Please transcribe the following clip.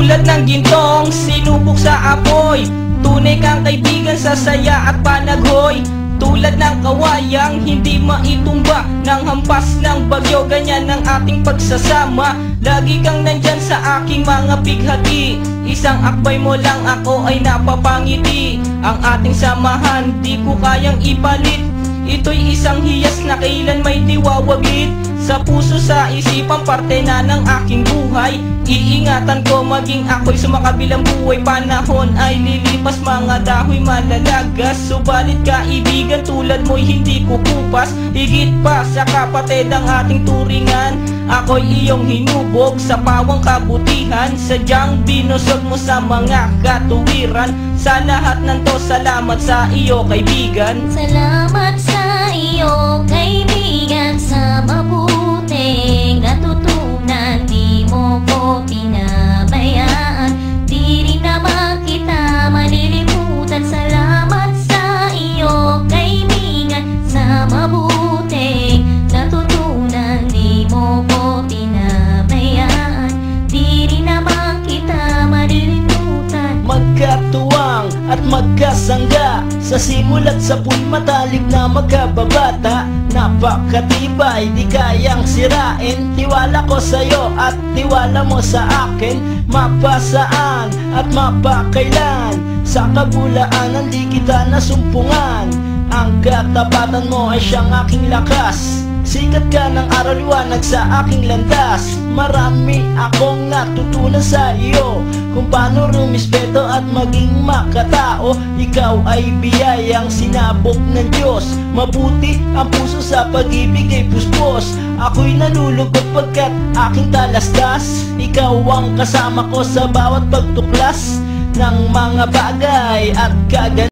Tulad ng gintong sinubok sa apoy, tunay kang kaibigan sa saya at panaghoy. Tulad ng kawayang hindi maitumba ng hampas ng bagyo, ganyan ang ating pagsasama. Lagi kang nandyan sa aking mga bighati, isang akbay mo lang ako ay napapangiti. Ang ating samahan di ko kayang ipalit, ito'y isang hiyas na kailan may diwawaglit. Sa puso, sa isipan, parte na ng aking buhay. Iingatan ko maging ako'y sumakabilang buhay. Panahon ay lilipas, mga dahoy malalagas, subalit kaibigan tulad mo'y hindi kukupas. Higit pa sa kapatid ang ating turingan, ako'y iyong hinubog sa pawang kabutihan. Sadyang binusog mo sa mga katuwiran. Sa lahat ng to, salamat sa iyo kaibigan. Salamat sa iyo kaibigan, sa mabuting natutunan. Di mo ko pinabayaan, di rin naman kita malilimutan. Salamat sa iyo kaibigan, sa mabuting natutunan. Di mo ko pinabayaan, di rin naman kita malilimutan. Magkatuwang at magkasangga, sa simulat sa matalik na magkababata. Napakatibay, di kayang sirain. Tiwala ko sa'yo at tiwala mo sa akin. Mapasaan at mapakailan, sa kabulaanan di kita nasumpungan. Ang katapatan mo ay siyang aking lakas. Sikat ka ng araw, liwanag sa aking landas. Marami akong natutunan sa iyo, kung paano rumispeto at maging makatao. Ikaw ay biyayang sinabok ng Diyos. Mabuti ang puso sa pag-ibig ay puspos. Ako'y nalulugod pagkat aking talastas. Ikaw ang kasama ko sa bawat pagtuklas ng mga bagay at kagandahan.